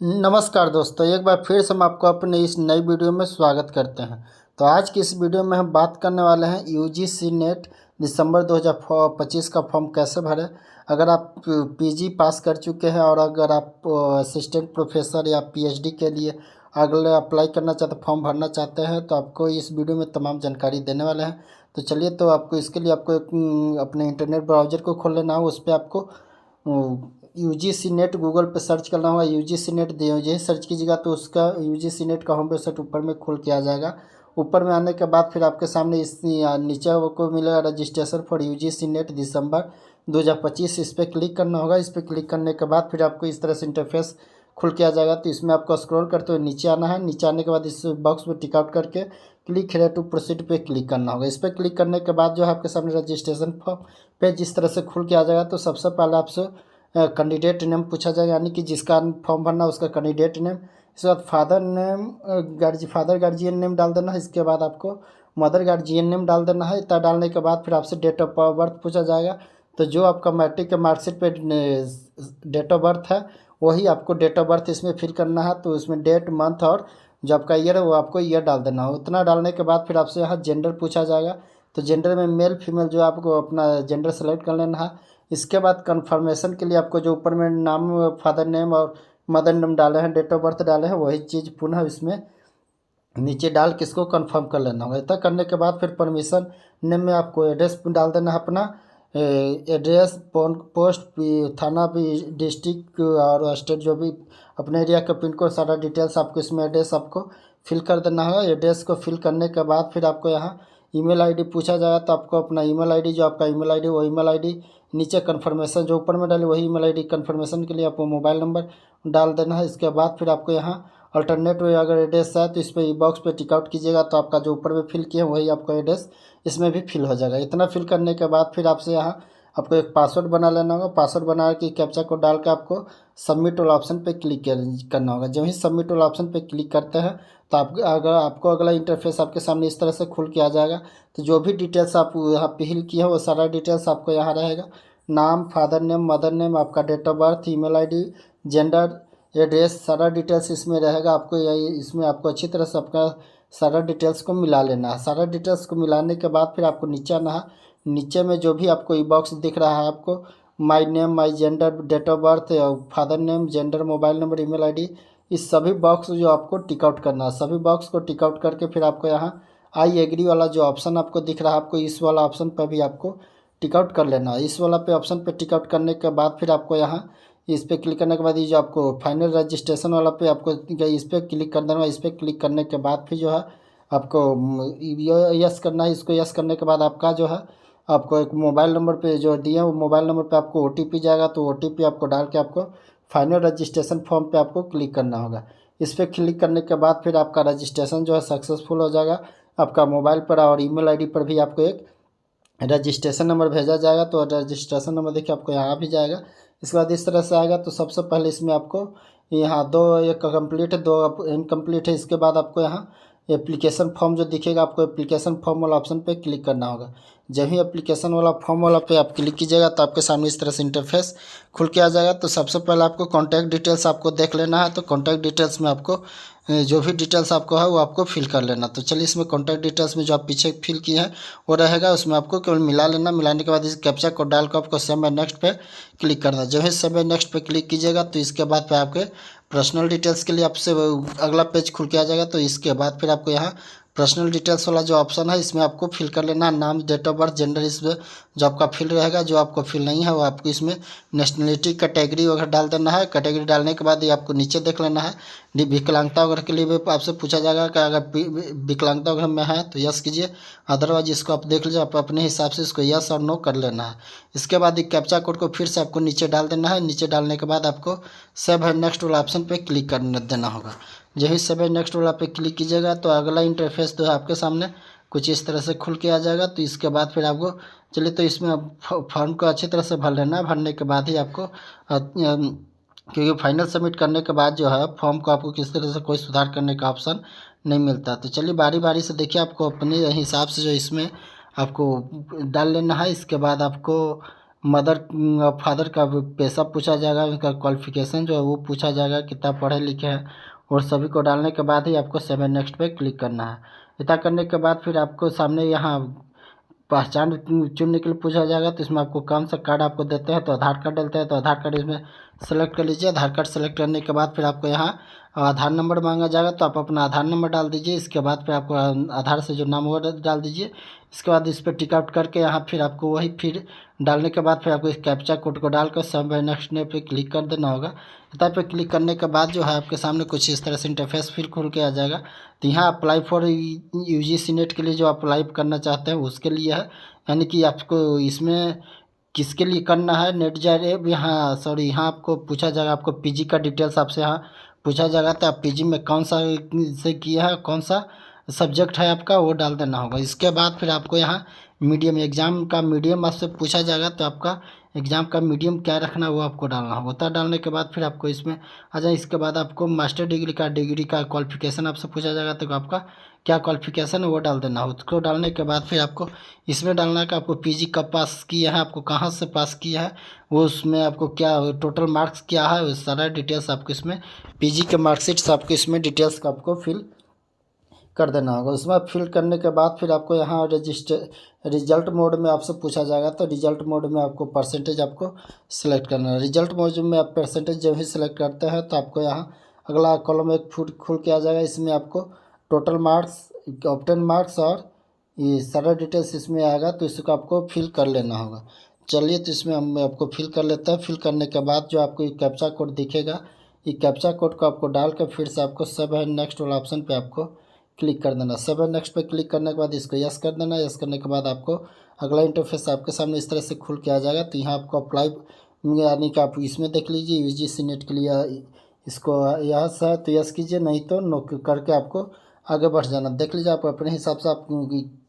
नमस्कार दोस्तों, एक बार फिर से हम आपको अपने इस नई वीडियो में स्वागत करते हैं। तो आज की इस वीडियो में हम बात करने वाले हैं यूजीसी नेट दिसंबर 2025 का फॉर्म कैसे भरें। अगर आप पीजी पास कर चुके हैं और अगर आप असिस्टेंट प्रोफेसर या पीएचडी के लिए अगले अप्लाई करना चाहते, फॉर्म भरना चाहते हैं, तो आपको इस वीडियो में तमाम जानकारी देने वाले हैं। तो चलिए, तो आपको इसके लिए आपको अपने इंटरनेट ब्राउज़र को खोल लेना हो। उस पर आपको यूजीसी नेट गूगल पे सर्च करना होगा। यूजीसी नेट यही सर्च कीजिएगा तो उसका यूजीसी नेट का होम वेबसाइट ऊपर में खुल के आ जाएगा। ऊपर में आने के बाद फिर आपके सामने इस नीचे को मिलेगा रजिस्ट्रेशन फॉर यूजीसी नेट दिसंबर 2025। इस पर क्लिक करना होगा। इस पर क्लिक करने के बाद फिर आपको इस तरह से इंटरफेस खुल के आ जाएगा। तो इसमें आपको स्क्रॉल करते हुए नीचे आना है। नीचे आने के बाद इस बॉक्स में टिक आउट करके क्लिक है टू प्रोसीड पे क्लिक करना होगा। इस पर क्लिक करने के बाद जो है आपके सामने रजिस्ट्रेशन फॉर्म पे जिस तरह से खुल के आ जाएगा, तो सबसे पहले आपसे कैंडिडेट नेम पूछा जाएगा, यानी कि जिसका फॉर्म भरना उसका कैंडिडेट नेम। इसके बाद father name father guardian name डाल देना है। इसके बाद आपको मदर गार्जियन नेम डाल देना है। इतना डालने के बाद फिर आपसे डेट ऑफ बर्थ पूछा जाएगा। तो जो आपका मैट्रिक के मार्कशीट पे डेट ऑफ बर्थ है वही आपको डेट ऑफ बर्थ इसमें फिल करना है। तो इसमें डेट, मंथ और जो आपका ईयर है वो आपको ईयर डाल देना हो। उतना डालने के बाद फिर आपसे यहाँ जेंडर पूछा जाएगा। तो जेंडर में मेल फीमेल जो आपको अपना जेंडर सेलेक्ट कर लेना है। इसके बाद कंफर्मेशन के लिए आपको जो ऊपर में नाम, फादर नेम और मदर नेम डाले हैं, डेट ऑफ बर्थ डाले हैं, वही चीज़ पुनः इसमें नीचे डाल के इसको कंफर्म कर लेना होगा। इतना करने के बाद फिर परमिशन नेम में आपको एड्रेस डाल देना है अपना। एड्रेस, पोस्ट, थाना, डिस्ट्रिक्ट और स्टेट, जो भी अपने एरिया का पिन कोड, सारा डिटेल्स आपको इसमें एड्रेस आपको फिल कर देना है। एड्रेस को फिल करने के बाद फिर आपको यहाँ ईमेल आईडी पूछा जाएगा। तो आपको अपना ईमेल आईडी, जो आपका ईमेल आईडी, वो ईमेल आईडी नीचे कन्फर्मेशन जो ऊपर में डाले वही ईमेल आईडी कन्फर्मेशन के लिए आपको मोबाइल नंबर डाल देना है। इसके बाद फिर आपको यहाँ अल्टरनेट वे अगर एड्रेस है तो इस पर बॉक्स पे टिक आउट कीजिएगा। तो आपका जो ऊपर में फिल किया वही आपका एड्रेस इसमें भी फिल हो जाएगा। इतना फिल करने के बाद फिर आपसे यहाँ आपको एक पासवर्ड बना लेना होगा। पासवर्ड बना के कैप्चा कोड डाल के आपको सबमिट वाला ऑप्शन पे क्लिक करना होगा। जब ही सबमिट वाला ऑप्शन पे क्लिक करते हैं तो आपको अगला इंटरफेस आपके सामने इस तरह से खुल के आ जाएगा। तो जो भी डिटेल्स आप यहाँ फिल किए हैं वो सारा डिटेल्स आपको यहाँ रहेगा। नाम, फादर नेम, मदर नेम, आपका date of birth, email ID, gender, address, सारा डिटेल्स इसमें रहेगा। आपको यही इसमें आपको अच्छी तरह से आपका सारा डिटेल्स को मिला लेना है। सारा डिटेल्स को मिलाने के बाद फिर आपको नीचे आना है। नीचे में जो भी आपको ई बॉक्स दिख रहा है, आपको my name, my gender, date of birth, father name, gender, mobile number, email ID, इस सभी बॉक्स जो आपको टिक आउट करना है। सभी बॉक्स को टिक आउट करके फिर आपको यहाँ आई एग्री वाला जो ऑप्शन आपको दिख रहा है, आपको इस वाला ऑप्शन पर भी आपको टिक आउट कर लेना है। इस वाला पे ऑप्शन पे टिक आउट करने के बाद फिर आपको यहाँ इस पर क्लिक करने के बाद ये जो आपको फाइनल रजिस्ट्रेशन वाला पे आपको इस पर क्लिक कर देना है। इस पर क्लिक करने के बाद फिर जो है आपको यस करना है। इसको यस करने के बाद आपका जो है आपको एक मोबाइल नंबर पे जो दिए वो मोबाइल नंबर पे आपको ओटीपी जाएगा। तो ओटीपी आपको डाल के आपको फाइनल रजिस्ट्रेशन फॉर्म पे आपको क्लिक करना होगा। इस पर क्लिक करने के बाद फिर आपका रजिस्ट्रेशन जो है सक्सेसफुल हो जाएगा। आपका मोबाइल पर और ईमेल आईडी पर भी आपको एक रजिस्ट्रेशन नंबर भेजा जाएगा। तो रजिस्ट्रेशन नंबर देखिए आपको यहाँ भी जाएगा। इसके बाद इस तरह से आएगा। तो सबसे पहले इसमें आपको यहाँ दो, एक कंप्लीट है, दो इनकम्प्लीट है। इसके बाद आपको यहाँ एप्लीकेशन फॉर्म जो दिखेगा, आपको एप्लीकेशन फॉर्म वाला ऑप्शन पे क्लिक करना होगा। जब ही एप्लीकेशन वाला फॉर्म वाला पे आप क्लिक कीजिएगा तो आपके सामने इस तरह से इंटरफेस खुल के आ जाएगा। तो सबसे पहले आपको कॉन्टैक्ट डिटेल्स आपको देख लेना है। तो कॉन्टैक्ट डिटेल्स में आपको जो भी डिटेल्स आपको है वो आपको फिल कर लेना। तो चलिए, इसमें कॉन्टैक्ट डिटेल्स में जो आप पीछे फिल किए हैं वो रहेगा, उसमें आपको केवल मिला लेना। मिलाने के बाद इस कैप्चा कोड डाल कर आपको सेव एंड नेक्स्ट पे क्लिक करना है। जब ही सेव एंड नेक्स्ट पे क्लिक कीजिएगा तो इसके बाद पे आपके पर्सनल डिटेल्स के लिए आपसे अगला पेज खुल के आ जाएगा। तो इसके बाद फिर आपको यहाँ पर्सनल डिटेल्स वाला जो ऑप्शन है इसमें आपको फिल कर लेना है। नाम, डेट ऑफ बर्थ, जेंडर, इसमें जो आपका फिल रहेगा। जो आपको फिल नहीं है वो आपको इसमें नेशनलिटी, कैटेगरी वगैरह डाल देना है। कैटेगरी डालने के बाद ये आपको नीचे देख लेना है। विकलांगता वगैरह के लिए भी आपसे पूछा जाएगा कि अगर विकलांगता वगैरह में है तो यस कीजिए, अदरवाइज इसको आप देख लीजिए, आप अपने हिसाब से इसको यस और नो कर लेना है। इसके बाद एक कैप्चा कोड को फिर से आपको नीचे डाल देना है। नीचे डालने के बाद आपको सेव एंड नेक्स्ट वाला ऑप्शन पे क्लिक कर देना होगा। यही सेव एंड नेक्स्ट वाला पे क्लिक कीजिएगा तो अगला इंटरफेस जो है आपके सामने कुछ इस तरह से खुल के आ जाएगा। तो इसके बाद फिर आपको चलिए, तो इसमें फॉर्म को अच्छी तरह से भर लेना है। भरने के बाद ही आपको क्योंकि फाइनल सबमिट करने के बाद जो है फॉर्म को आपको किस तरह से कोई सुधार करने का ऑप्शन नहीं मिलता। तो चलिए, बारी बारी से देखिए, आपको अपने हिसाब से जो इसमें आपको डाल लेना है। इसके बाद आपको मदर फादर का पैसा पूछा जाएगा, उनका क्वालिफिकेशन जो है वो पूछा जाएगा, कितना पढ़े लिखे हैं, और सभी को डालने के बाद ही आपको सेवन नेक्स्ट पे क्लिक करना है। इतना करने के बाद फिर आपको सामने यहाँ पहचान चुनने के लिए पूछा जाएगा। तो इसमें आपको कौन सा कार्ड आपको देते हैं, तो आधार कार्ड डलते हैं, तो आधार कार्ड इसमें सेलेक्ट कर लीजिए। आधार कार्ड सेलेक्ट करने के बाद फिर आपको यहाँ आधार नंबर मांगा जाएगा, तो आप अपना आधार नंबर डाल दीजिए। इसके बाद फिर आपको आधार से जो नाम होगा डाल दीजिए। इसके बाद इस पर टिक आउट करके यहाँ फिर आपको वही फिर डालने के बाद फिर आपको इस कैप्चा कोड को डालकर सब नेक्स्ट ने पे क्लिक कर देना होगा। इतना पे क्लिक करने के बाद जो है आपके सामने कुछ इस तरह से इंटरफेस फिर खुल के आ जाएगा। तो यहाँ अप्लाई फॉर यूजीसी नेट के लिए जो अप्लाई करना चाहते हैं उसके लिए है, यानी कि आपको इसमें किसके लिए करना है, नेट जारिब यहाँ सॉरी यहाँ आपको पूछा जाएगा, आपको पीजी का डिटेल्स आपसे यहाँ पूछा जाएगा। तो आप पीजी में कौन सा से किया है, कौन सा सब्जेक्ट है आपका, वो डाल देना होगा। इसके बाद फिर आपको यहाँ मीडियम एग्ज़ाम का मीडियम आपसे पूछा जाएगा, तो आपका एग्ज़ाम का मीडियम क्या रखना है वो आपको डालना होगा। उतना डालने के बाद फिर आपको इसमें आ जाए। इसके बाद आपको मास्टर डिग्री का क्वालिफिकेशन आपसे पूछा जाएगा, तो आपका क्या क्वालिफिकेशन है वो डाल देना हो। उसको डालने के बाद फिर आपको इसमें डालना है कि आपको पीजी कब पास किया है, आपको कहाँ से पास किया है, वो उसमें आपको क्या टोटल मार्क्स क्या है, वो सारा डिटेल्स आपको इसमें पीजी के मार्कशीट्स आपको इसमें डिटेल्स का आपको फिल कर देना होगा। उसमें फिल करने के बाद फिर आपको यहाँ रिजल्ट मोड में आपसे पूछा जाएगा, तो रिजल्ट मोड में आपको परसेंटेज आपको सिलेक्ट करना है। रिजल्ट मोड में आप परसेंटेज जब ही सिलेक्ट करते हैं तो आपको यहाँ अगला कॉलम एक फुट खुल के आ जाएगा। इसमें आपको टोटल मार्क्स, ऑब्टेन मार्क्स और ये सारा डिटेल्स इसमें आएगा, तो इसको आपको फिल कर लेना होगा। चलिए तो इसमें हम आपको फिल कर लेते हैं। फिल करने के बाद जो आपको ये कैप्चा कोड दिखेगा, ये कैप्चा कोड को आपको डाल कर फिर से आपको सब है नेक्स्ट वाला ऑप्शन पे आपको क्लिक कर देना। सब है नेक्स्ट पे क्लिक करने के बाद इसको यस कर देना। यस करने के बाद आपको अगला इंटरफेस आपके सामने इस तरह से खुल के आ जाएगा। तो यहाँ आपको अप्लाई यानी कि आप इसमें देख लीजिए यूजीसी नेट के लिए इसको यस है तो यस कीजिए, नहीं तो नो करके आपको आगे बढ़ जाना। देख लीजिए आप अपने हिसाब से आप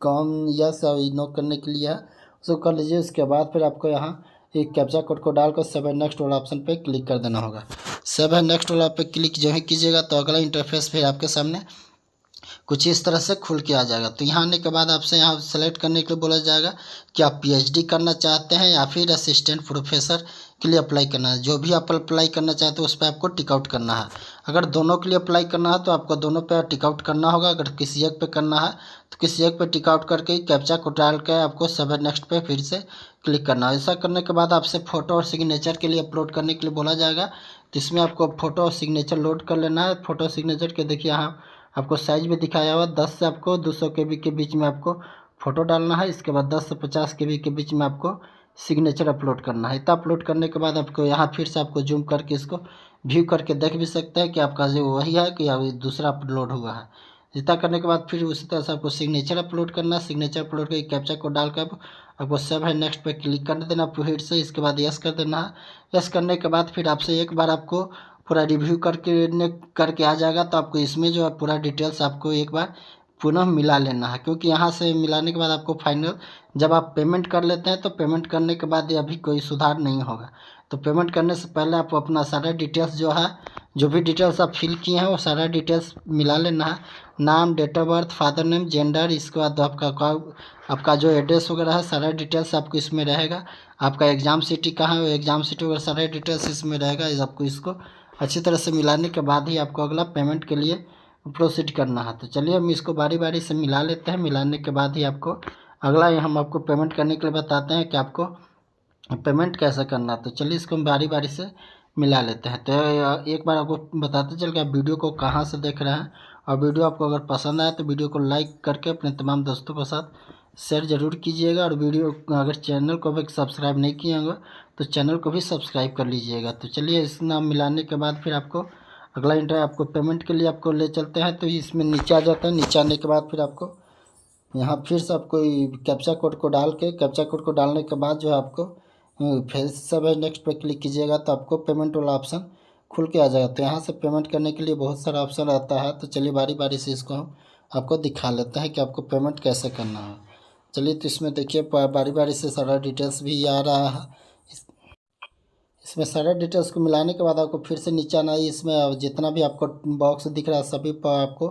कौन यस और नो करने के लिए है उसको कर लीजिए। उसके बाद फिर आपको यहाँ एक कैप्चा कोड को डालकर सेव एंड नेक्स्ट वाला ऑप्शन पे क्लिक कर देना होगा। सेव एंड नेक्स्ट वाला पे क्लिक जो है कीजिएगा तो अगला इंटरफेस फिर आपके सामने कुछ इस तरह से खुल के आ जाएगा। तो यहाँ आने के बाद आपसे यहाँ सेलेक्ट करने के लिए बोला जाएगा कि आप पीएचडी करना चाहते हैं या फिर असिस्टेंट प्रोफेसर के लिए अप्लाई करना है। जो भी आप अप्लाई करना चाहते हो उस पर आपको टिक आउट करना है। अगर दोनों के लिए अप्लाई करना है तो आपको दोनों पे टिक आउट करना होगा। अगर किसी एक पे करना है तो किसी एक पे टिक आउट करके कैप्चा को डाल के आपको सेव नेक्स्ट पे फिर से क्लिक करना है। ऐसा करने के बाद आपसे फ़ोटो और सिग्नेचर के लिए अपलोड करने के लिए बोला जाएगा। तो इसमें आपको फ़ोटो और सिग्नेचर लोड कर लेना है। फ़ोटो सिग्नेचर के देखिए यहाँ आपको साइज भी दिखाया हुआ 10 से आपको 200 KB के बीच में आपको फ़ोटो डालना है। इसके बाद 10 से 50 KB के बीच में आपको सिग्नेचर अपलोड करना है। इतना अपलोड करने के बाद आपको यहाँ फिर से आपको जूम करके इसको व्यू करके देख भी सकते हैं कि आपका जो वही है कि अभी दूसरा अपलोड हुआ है। इतना करने के बाद फिर उसी तरह से आपको सिग्नेचर अपलोड करना है। सिग्नेचर अपलोड करके कैप्चा को डालकर आपको सेव है नेक्स्ट पे क्लिक कर देना फिर से। इसके बाद यस कर देना है। यस करने के बाद फिर आपसे एक बार आपको पूरा रिव्यू करके आ जाएगा। तो आपको इसमें जो है पूरा डिटेल्स आपको एक बार पुनः मिला लेना है, क्योंकि यहाँ से मिलाने के बाद आपको फाइनल जब आप पेमेंट कर लेते हैं तो पेमेंट करने के बाद अभी कोई सुधार नहीं होगा। तो पेमेंट करने से पहले आपको अपना सारा डिटेल्स जो है, जो भी डिटेल्स आप फिल किए हैं वो सारा डिटेल्स मिला लेना है। नाम, date of birth, father name, gender, इसके बाद आपका जो एड्रेस वगैरह है सारा डिटेल्स आपको इसमें रहेगा। आपका एग्ज़ाम सिटी कहाँ है वो एग्ज़ाम सिटी वगैरह सारा डिटेल्स इसमें रहेगा। आपको इसको अच्छी तरह से मिलाने के बाद ही आपको अगला पेमेंट के लिए प्रोसीड करना है। तो चलिए हम इसको बारी बारी से मिला लेते हैं। मिलाने के बाद ही आपको अगला हम आपको पेमेंट करने के लिए बताते हैं कि आपको पेमेंट कैसे करना है। तो चलिए इसको हम बारी बारी से मिला लेते हैं। तो एक बार आपको बताते चल कि आप वीडियो को कहाँ से देख रहे हैं, और वीडियो आपको अगर पसंद आए तो वीडियो को लाइक करके अपने तमाम दोस्तों के साथ शेयर ज़रूर कीजिएगा। और वीडियो अगर चैनल को भी सब्सक्राइब नहीं किए होंगे तो चैनल को भी सब्सक्राइब कर लीजिएगा। तो चलिए इस नाम मिलाने के बाद फिर आपको अगला इंटर आपको पेमेंट के लिए आपको ले चलते हैं। तो इसमें नीचे आ जाता है। नीचे आने के बाद फिर आपको यहाँ फिर से आपको कैप्चा कोड को डाल के कैप्चा कोड को डालने के बाद जो है आपको फिर सब है नेक्स्ट पे क्लिक कीजिएगा तो आपको पेमेंट वाला ऑप्शन खुल के आ जाएगा। तो यहाँ से पेमेंट करने के लिए बहुत सारा ऑप्शन आता है। तो चलिए बारी बारी से इसको हम आपको दिखा लेते हैं कि आपको पेमेंट कैसे करना है। चलिए तो इसमें देखिए बारी बारी से सारा डिटेल्स भी आ रहा है। इसमें सारा डिटेल्स को मिलाने के बाद आपको फिर से नीचे आना है। इसमें जितना भी आपको बॉक्स दिख रहा है सभी पर आपको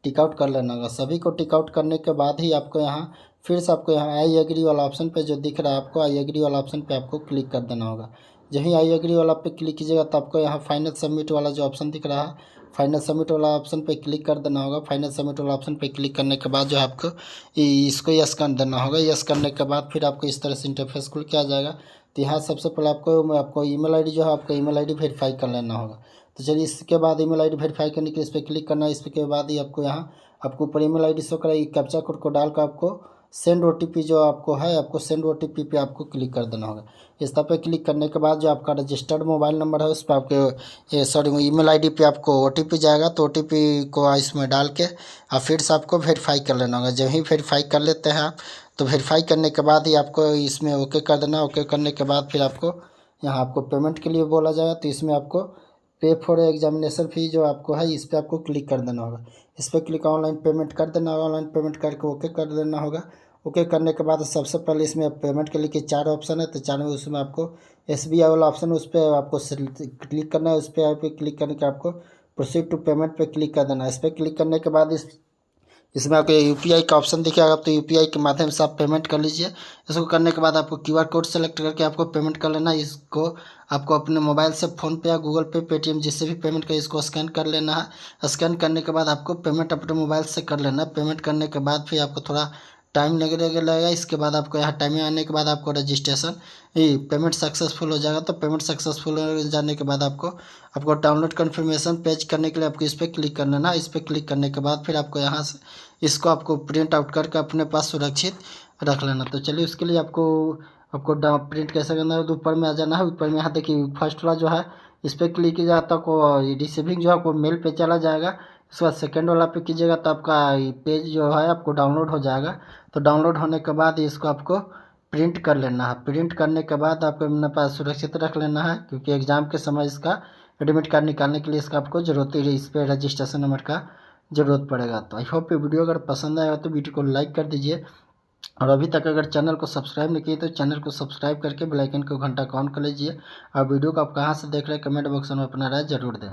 टिक आउट कर लेना होगा। सभी को टिक आउट करने के बाद ही आपको यहाँ फिर से आपको यहाँ आई एग्री वाला ऑप्शन पे जो दिख रहा है आपको आई एग्री वाला ऑप्शन पे आपको क्लिक कर देना होगा। जब ही आई एग्री वाला पे क्लिक कीजिएगा तो आपको यहाँ फाइनल सबमिट वाला जो ऑप्शन दिख रहा है फाइनल सबमिट वाला ऑप्शन पे क्लिक कर देना होगा। फाइनल सबमिट वाला ऑप्शन पे क्लिक करने के बाद जो है आपको इसको यस कर देना होगा। यस करने के बाद फिर आपको इस तरह से इंटरफेस खुल के आ जाएगा। तो यहाँ सबसे पहले आपको ईमेल आईडी जो है आपको ईमेल आईडी वेरीफाई कर लेना होगा। तो चलिए इसके बाद ईमेल आईडी वेरीफाई करने के लिए इस पर क्लिक करना है। इसके बाद ही आपको यहाँ आपको ऊपर ईमेल आईडी शो कराएगी। कैप्चा कोड को डालकर आपको सेंड ओटीपी जो आपको है आपको सेंड ओटीपी पे आपको क्लिक कर देना होगा। इस तरह पे क्लिक करने के बाद जो आपका रजिस्टर्ड मोबाइल नंबर है उस पर आपके ईमेल आईडी पे आपको ओटीपी जाएगा। तो ओटीपी को इसमें डाल के और फिर से आपको वेरीफाई कर लेना होगा। जब ही वेरीफाई कर लेते हैं आप तो वेरीफाई करने के बाद ही आपको इसमें ओके कर देना। ओके करने के बाद फिर आपको यहाँ आपको पेमेंट के लिए बोला जाएगा। तो इसमें आपको पे फॉर एग्जामिनेशन फ़ी जो आपको है इस पर आपको क्लिक कर देना होगा। इस पर क्लिक ऑनलाइन पेमेंट कर देना होगा। ऑनलाइन पेमेंट करके ओके कर देना होगा। ओके करने के बाद सबसे पहले इसमें पेमेंट के लिए 4 ऑप्शन है। तो 4 में उसमें आपको SBI वाला ऑप्शन उस पर आपको क्लिक करना है। उस पर आप क्लिक करने के आपको प्रोसीड टू पेमेंट पे क्लिक कर देना है। इस पर क्लिक करने के बाद इसमें आपको UPI का ऑप्शन दिखेगा। तो UPI के माध्यम से आप पेमेंट कर लीजिए। इसको करने के बाद आपको QR कोड सेलेक्ट करके आपको पेमेंट कर लेना है। इसको आपको अपने मोबाइल से फ़ोनपे या गूगल पे पेटीएम जिससे भी पेमेंट करें इसको स्कैन कर लेना है। स्कैन करने के बाद आपको पेमेंट अपने मोबाइल से कर लेना है। पेमेंट करने के बाद फिर आपको थोड़ा टाइम लगेगा। इसके बाद आपको यहाँ टाइम में आने के बाद आपको रजिस्ट्रेशन पेमेंट सक्सेसफुल हो जाएगा। तो पेमेंट सक्सेसफुल हो जाने के बाद आपको डाउनलोड कन्फर्मेशन पेज करने के लिए आपको इस पर क्लिक कर लेना। इस पर क्लिक करने के बाद फिर आपको यहाँ से इसको आपको प्रिंट आउट करके अपने पास सुरक्षित रख लेना। तो चलिए उसके लिए आपको प्रिंट कैसे करना है तो ऊपर में आ जाना है। ऊपर में यहाँ देखिए फर्स्ट वाला जो है इस पर क्लिक किया जाता है को रिसीविंग जो है आपको मेल पे चला जाएगा। उसके बाद सेकेंड वाला पे कीजिएगा तो आपका पेज जो है आपको डाउनलोड हो जाएगा। तो डाउनलोड होने के बाद इसको आपको प्रिंट कर लेना है। प्रिंट करने के बाद आपको अपने पास सुरक्षित रख लेना है क्योंकि एग्ज़ाम के समय इसका एडमिट कार्ड निकालने के लिए इसका आपको ज़रूरत ही इस पर रजिस्ट्रेशन नंबर का ज़रूरत पड़ेगा। तो आई होप ये वीडियो अगर पसंद आया तो वीडियो को लाइक कर दीजिए और अभी तक अगर चैनल को सब्सक्राइब नहीं किए तो चैनल को सब्सक्राइब करके बेल आइकन को घंटा ऑन कर लीजिए। और वीडियो को आप कहाँ से देख रहे हैं कमेंट बॉक्स में अपना राय जरूर दें।